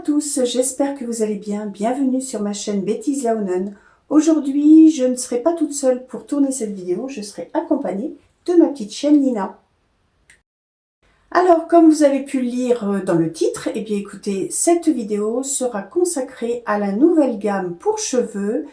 tous, j'espère que vous allez bien. Bienvenue sur ma chaîne Betty's Laonen. Aujourd'hui, je ne serai pas toute seule pour tourner cette vidéo, je serai accompagnée de ma petite chienne Nina. Alors, comme vous avez pu le lire dans le titre, eh bien écoutez, cette vidéo sera consacrée à la nouvelle gamme pour cheveux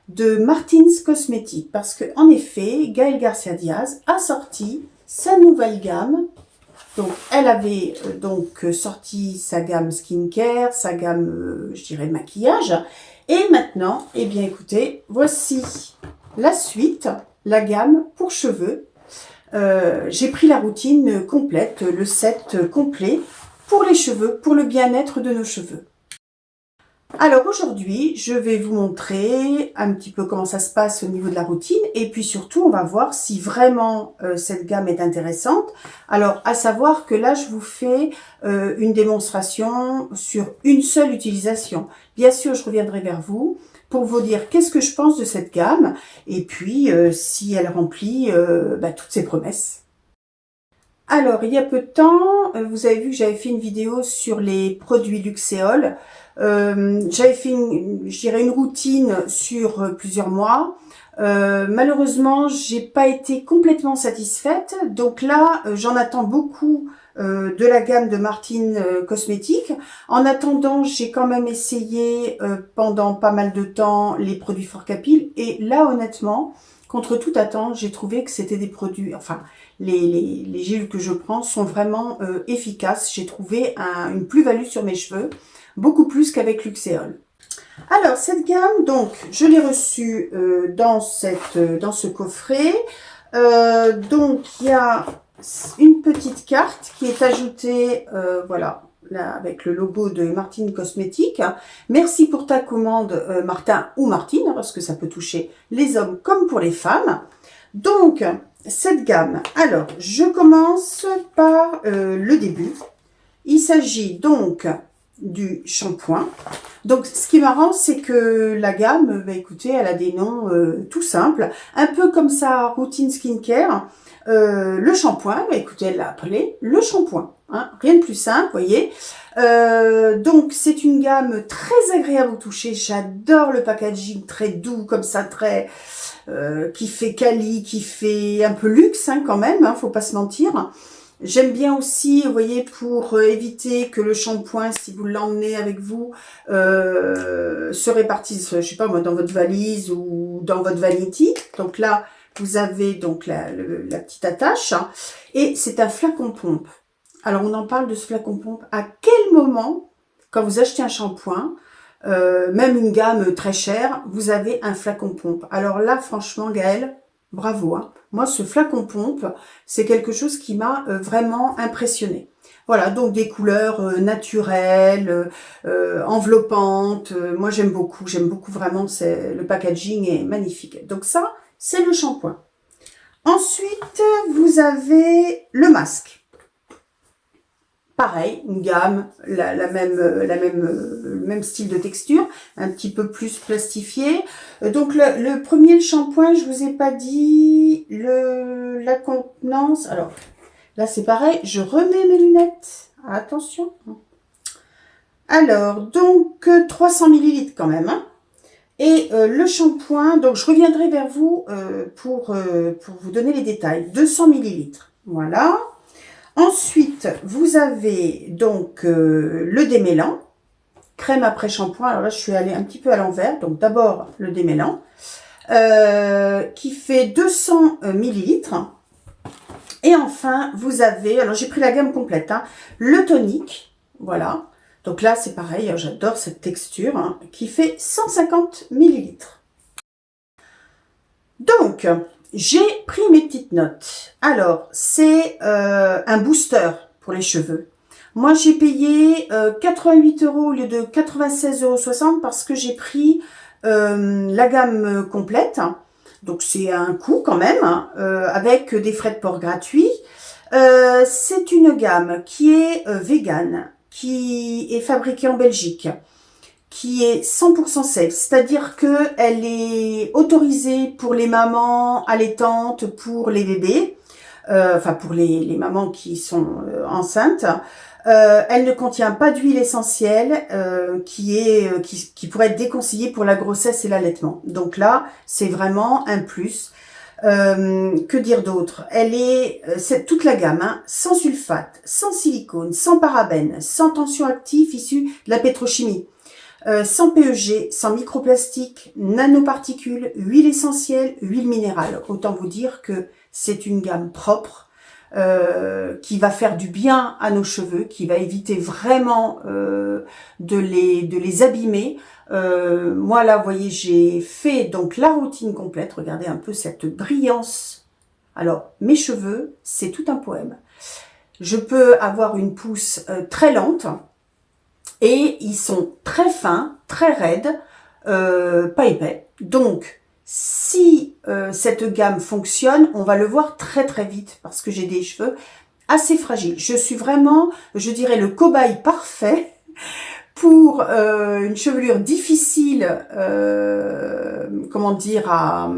de Martins Cosmetics. Parce que, en effet, Gaël Garcia Diaz a sorti sa nouvelle gamme. Donc, elle avait sorti sa gamme skincare, sa gamme, je dirais, maquillage. Et maintenant, eh bien, écoutez, voici la suite, la gamme pour cheveux. J'ai pris la routine complète, le set complet pour les cheveux, pour le bien-être de nos cheveux. Alors aujourd'hui, je vais vous montrer un petit peu comment ça se passe au niveau de la routine et puis surtout, on va voir si vraiment cette gamme est intéressante. Alors, à savoir que là, je vous fais une démonstration sur une seule utilisation. Bien sûr, je reviendrai vers vous pour vous dire qu'est-ce que je pense de cette gamme et puis si elle remplit toutes ses promesses. Alors, il y a peu de temps, vous avez vu que j'avais fait une vidéo sur les produits Luxéol. J'avais fait une routine sur plusieurs mois. Malheureusement, j'ai pas été complètement satisfaite. Donc là, j'en attends beaucoup de la gamme de Martins Cosmetics. En attendant, j'ai quand même essayé pendant pas mal de temps les produits Fort Capil. Et là, honnêtement, contre toute attente, j'ai trouvé que c'était des produits... Enfin, les gélules que je prends sont vraiment efficaces. J'ai trouvé une plus-value sur mes cheveux, beaucoup plus qu'avec Luxéol. Alors, cette gamme, donc, je l'ai reçue dans ce coffret. Donc, il y a une petite carte qui est ajoutée, voilà, là, avec le logo de Martins Cosmetics. Merci pour ta commande, Martin ou Martine, parce que ça peut toucher les hommes comme pour les femmes. Donc, cette gamme, alors, je commence par le début. Il s'agit donc du shampoing. Donc, ce qui est marrant, c'est que la gamme, écoutez, elle a des noms tout simples, un peu comme sa routine skincare. Le shampoing, écoutez, elle l'a appelé le shampoing. Hein, rien de plus simple, voyez. Donc, c'est une gamme très agréable au toucher. J'adore le packaging très doux, comme ça, très... qui fait quali, qui fait un peu luxe hein, quand même, hein, faut pas se mentir. J'aime bien aussi, vous voyez, pour éviter que le shampoing, si vous l'emmenez avec vous, se répartisse, je sais pas moi, dans votre valise ou dans votre vanity. Donc là, vous avez donc la petite attache. Hein, et c'est un flacon pompe. Alors, on en parle de ce flacon pompe. À quel moment, quand vous achetez un shampoing, même une gamme très chère, vous avez un flacon pompe. Alors là, franchement, Gaëlle, bravo. Hein. Moi, ce flacon pompe, c'est quelque chose qui m'a vraiment impressionné. Voilà, donc des couleurs naturelles, enveloppantes. Moi, j'aime beaucoup vraiment. Le packaging est magnifique. Donc ça, c'est le shampoing. Ensuite, vous avez le masque. Pareil, une gamme, le même style de texture, un petit peu plus plastifié. Donc le premier, le shampoing, je vous ai pas dit la contenance. Alors là c'est pareil, je remets mes lunettes. Attention. Alors donc 300 ml quand même. Hein. Et le shampoing, donc je reviendrai vers vous pour vous donner les détails. 200 ml. Voilà. Ensuite, vous avez donc le démêlant, crème après shampoing. Alors là, je suis allée un petit peu à l'envers. Donc d'abord le démêlant, qui fait 200 ml. Et enfin, vous avez, alors j'ai pris la gamme complète, hein, le tonique, voilà. Donc là, c'est pareil, j'adore cette texture, hein, qui fait 150 ml. Donc, j'ai pris mes petites notes. Alors, c'est un booster pour les cheveux. Moi, j'ai payé 88 € au lieu de 96,60 € parce que j'ai pris la gamme complète. Donc, c'est un coût quand même, hein, avec des frais de port gratuits. C'est une gamme qui est végane, qui est fabriquée en Belgique, qui est 100% safe, c'est-à-dire que elle est autorisée pour les mamans allaitantes, pour les bébés, enfin pour les mamans qui sont enceintes. Elle ne contient pas d'huile essentielle qui pourrait être déconseillée pour la grossesse et l'allaitement. Donc là, c'est vraiment un plus. Que dire d'autre? C'est toute la gamme, hein, sans sulfate, sans silicone, sans parabènes, sans tension active issue de la pétrochimie, sans PEG, sans microplastique, nanoparticules, huile essentielle, huile minérale. Autant vous dire que c'est une gamme propre qui va faire du bien à nos cheveux, qui va éviter vraiment de les abîmer. Moi là, vous voyez, j'ai fait donc la routine complète. Regardez un peu cette brillance. Alors, mes cheveux, c'est tout un poème. Je peux avoir une pousse très lente et ils sont très fins, très raides, pas épais. Donc, si cette gamme fonctionne, on va le voir très très vite parce que j'ai des cheveux assez fragiles. Je suis vraiment, je dirais, le cobaye parfait pour une chevelure difficile, comment dire, à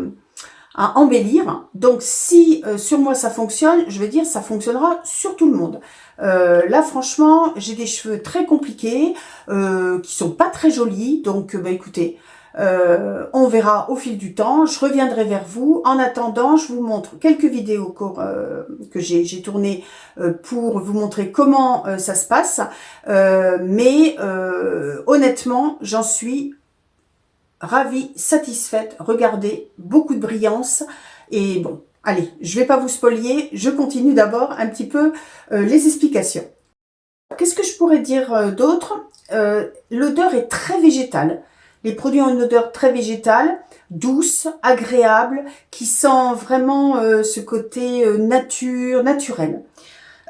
embellir. Donc si sur moi ça fonctionne, je veux dire ça fonctionnera sur tout le monde. Là franchement, j'ai des cheveux très compliqués, qui sont pas très jolis. Donc bah écoutez, on verra au fil du temps, je reviendrai vers vous. En attendant, je vous montre quelques vidéos que j'ai tournées pour vous montrer comment ça se passe. Mais honnêtement, j'en suis ravie, satisfaite. Regardez, beaucoup de brillance. Et bon, allez, je vais pas vous spolier, je continue d'abord un petit peu les explications. Qu'est-ce que je pourrais dire d'autre? L'odeur est très végétale. Les produits ont une odeur très végétale, douce, agréable, qui sent vraiment ce côté naturel.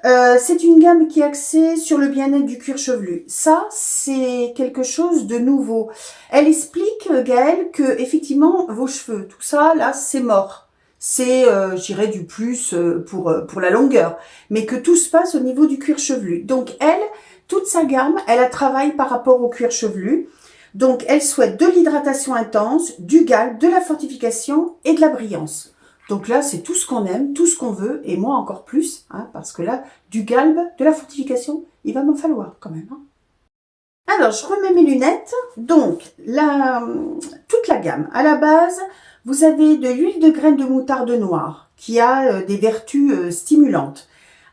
C'est une gamme qui est axée sur le bien-être du cuir chevelu. Ça, c'est quelque chose de nouveau. Elle explique, Gaëlle, que effectivement, vos cheveux, tout ça, là, c'est mort. C'est, je dirais, du plus pour la longueur. Mais que tout se passe au niveau du cuir chevelu. Donc, elle, toute sa gamme, elle a travaillé par rapport au cuir chevelu. Donc, elle souhaite de l'hydratation intense, du galbe, de la fortification et de la brillance. Donc là, c'est tout ce qu'on aime, tout ce qu'on veut, et moi encore plus, hein, parce que là, du galbe, de la fortification, il va m'en falloir quand même. Hein. Alors, je remets mes lunettes. Donc, toute la gamme. À la base, vous avez de l'huile de graines de moutarde noire, qui a des vertus stimulantes,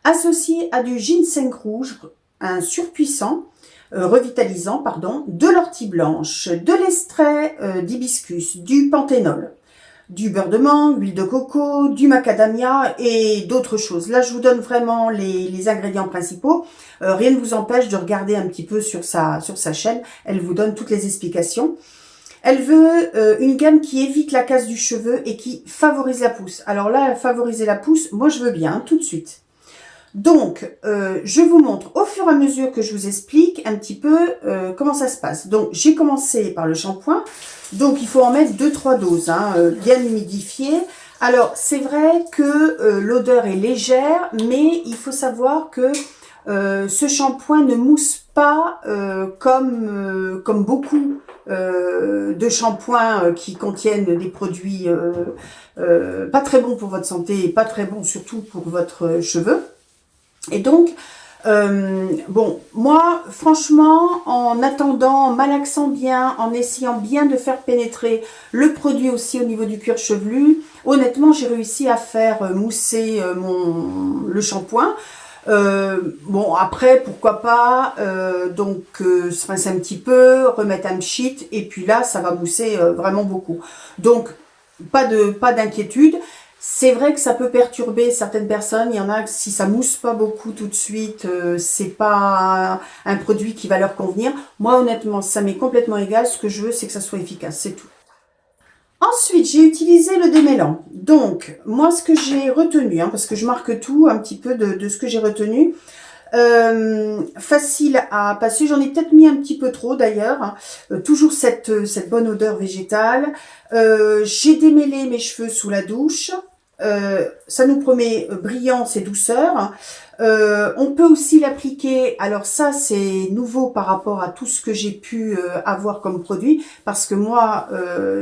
associée à du ginseng rouge, un surpuissant, revitalisant, pardon, de l'ortie blanche, de l'extrait d'hibiscus, du panthénol, du beurre de mangue, huile de coco, du macadamia et d'autres choses. Là, je vous donne vraiment les ingrédients principaux. Rien ne vous empêche de regarder un petit peu sur sa chaîne. Elle vous donne toutes les explications. Elle veut une gamme qui évite la casse du cheveu et qui favorise la pousse. Alors là, favoriser la pousse, moi je veux bien, hein, tout de suite. Donc, je vous montre au fur et à mesure que je vous explique un petit peu comment ça se passe. Donc, j'ai commencé par le shampoing. Donc, il faut en mettre 2-3 doses, hein, bien humidifiées. Alors, c'est vrai que l'odeur est légère, mais il faut savoir que ce shampoing ne mousse pas comme beaucoup de shampoings qui contiennent des produits pas très bons pour votre santé et pas très bons surtout pour votre cheveu. Et donc, bon, moi, franchement, en attendant, en malaxant bien, en essayant bien de faire pénétrer le produit aussi au niveau du cuir chevelu, honnêtement, j'ai réussi à faire mousser le shampoing. Bon, après, pourquoi pas, donc, se rincer un petit peu, remettre un pchit, et puis là, ça va mousser vraiment beaucoup. Donc, pas d'inquiétude. C'est vrai que ça peut perturber certaines personnes. Il y en a, si ça mousse pas beaucoup tout de suite, c'est pas un produit qui va leur convenir. Moi, honnêtement, ça m'est complètement égal. Ce que je veux, c'est que ça soit efficace, c'est tout. Ensuite, j'ai utilisé le démêlant. Donc, moi, ce que j'ai retenu, hein, parce que je marque tout un petit peu de ce que j'ai retenu. Facile à passer, j'en ai peut-être mis un petit peu trop d'ailleurs, hein. Toujours cette bonne odeur végétale. J'ai démêlé mes cheveux sous la douche. Ça nous promet brillance et douceur. On peut aussi l'appliquer, alors ça c'est nouveau par rapport à tout ce que j'ai pu avoir comme produit, parce que moi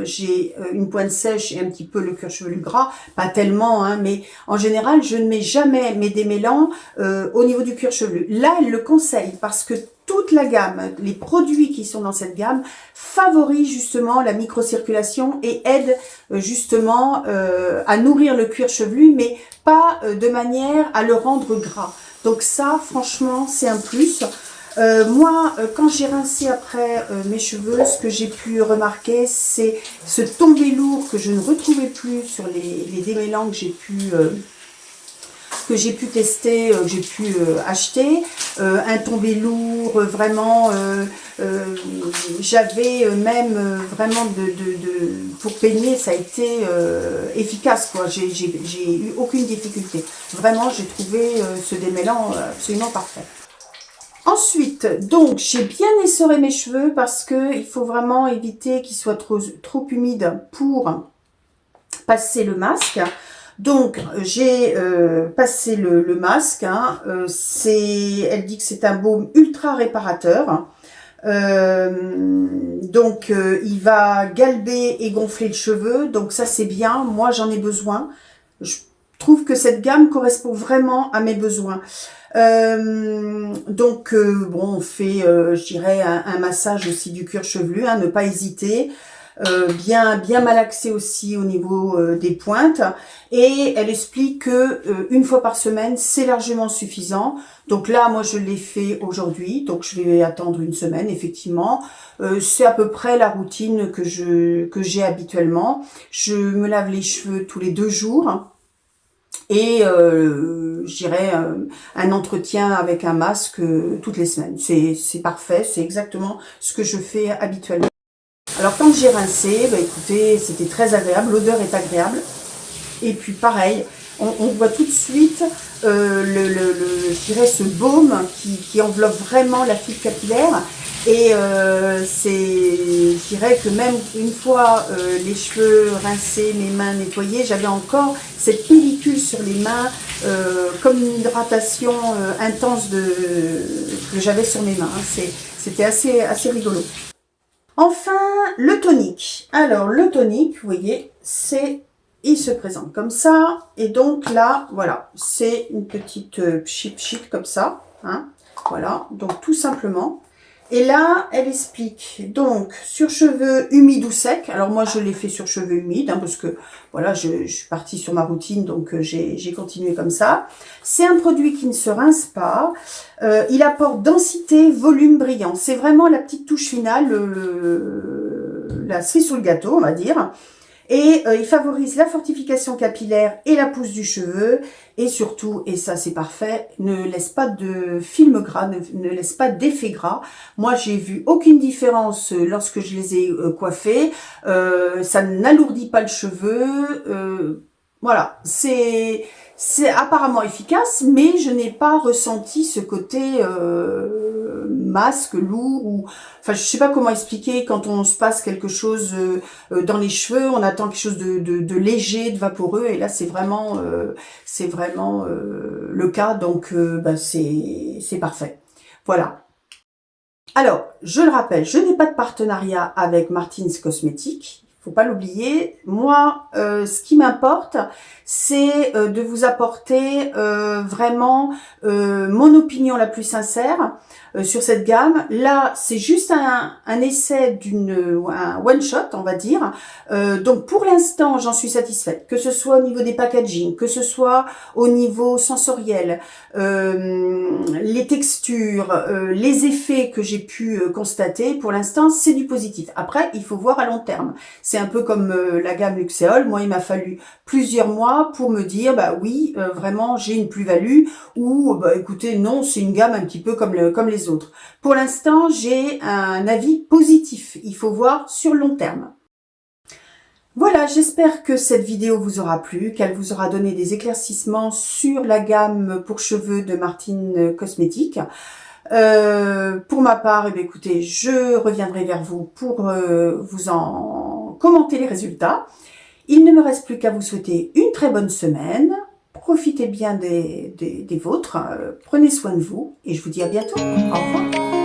j'ai une pointe sèche et un petit peu le cuir chevelu gras, pas tellement, hein, mais en général je ne mets jamais mes démêlants au niveau du cuir chevelu. Là elle le conseille parce que toute la gamme, les produits qui sont dans cette gamme favorisent justement la microcirculation et aident justement à nourrir le cuir chevelu, mais pas de manière à le rendre gras. Donc ça, franchement, c'est un plus. Moi, quand j'ai rincé après mes cheveux, ce que j'ai pu remarquer, c'est ce tombé lourd que je ne retrouvais plus sur les démêlants que j'ai pu tester, que j'ai pu acheter, un tombé lourd, vraiment, j'avais même vraiment pour peigner, ça a été efficace, quoi. J'ai eu aucune difficulté. Vraiment, j'ai trouvé ce démêlant absolument parfait. Ensuite, donc, j'ai bien essoré mes cheveux parce que il faut vraiment éviter qu'ils soient trop humides pour passer le masque. Donc, j'ai passé le masque. Hein, elle dit que c'est un baume ultra réparateur. Donc, il va galber et gonfler le cheveu. Donc, ça, c'est bien. Moi, j'en ai besoin. Je trouve que cette gamme correspond vraiment à mes besoins. Donc, bon, on fait, je dirais, un massage aussi du cuir chevelu. Hein, ne pas hésiter. Bien malaxé aussi au niveau des pointes, et elle explique que une fois par semaine c'est largement suffisant. Donc là moi je l'ai fait aujourd'hui, donc je vais attendre une semaine effectivement. C'est à peu près la routine que j'ai habituellement. Je me lave les cheveux tous les 2 jours et je dirais un entretien avec un masque toutes les semaines. C'est parfait, c'est exactement ce que je fais habituellement. Alors quand j'ai rincé, bah, écoutez, c'était très agréable, l'odeur est agréable. Et puis pareil, on voit tout de suite je dirais ce baume qui enveloppe vraiment la fibre capillaire. Et je dirais que même une fois les cheveux rincés, mes mains nettoyées, j'avais encore cette pellicule sur les mains, comme une hydratation intense que j'avais sur mes mains. C'était assez rigolo. Enfin, le tonique. Alors, le tonique, vous voyez, il se présente comme ça. Et donc là, voilà, c'est une petite sheet comme ça. Hein, voilà, donc tout simplement. Et là, elle explique, donc, sur cheveux humides ou secs. Alors moi, je l'ai fait sur cheveux humides, hein, parce que, voilà, je suis partie sur ma routine, donc j'ai continué comme ça. C'est un produit qui ne se rince pas. Il apporte densité, volume, brillant. C'est vraiment la petite touche finale, la cerise sur le gâteau, on va dire. Et il favorise la fortification capillaire et la pousse du cheveu. Et surtout, et ça c'est parfait, ne laisse pas de film gras, ne laisse pas d'effet gras. Moi, j'ai vu aucune différence lorsque je les ai coiffés. Ça n'alourdit pas le cheveu. Voilà, c'est apparemment efficace, mais je n'ai pas ressenti ce côté masque, lourd, ou enfin je sais pas comment expliquer. Quand on se passe quelque chose dans les cheveux, on attend quelque chose de léger, de vaporeux, et là c'est vraiment le cas, donc bah, c'est parfait. Voilà. Alors, je le rappelle, je n'ai pas de partenariat avec Martins Cosmetics. Faut pas l'oublier. Moi, ce qui m'importe, c'est de vous apporter vraiment mon opinion la plus sincère sur cette gamme. Là, c'est juste un essai un one shot, on va dire. Donc, pour l'instant, j'en suis satisfaite. Que ce soit au niveau des packaging, que ce soit au niveau sensoriel, les textures, les effets que j'ai pu constater. Pour l'instant, c'est du positif. Après, il faut voir à long terme. C'est un peu comme la gamme Luxéol. Moi, il m'a fallu plusieurs mois pour me dire, bah oui, vraiment, j'ai une plus-value, ou, bah écoutez, non, c'est une gamme un petit peu comme les autres. Pour l'instant, j'ai un avis positif. Il faut voir sur le long terme. Voilà, j'espère que cette vidéo vous aura plu, qu'elle vous aura donné des éclaircissements sur la gamme pour cheveux de Martins Cosmetics. Pour ma part, eh bien, écoutez, je reviendrai vers vous pour vous en commenter les résultats. Il ne me reste plus qu'à vous souhaiter une très bonne semaine. profitez bien des vôtres, prenez soin de vous et je vous dis à bientôt. Au revoir.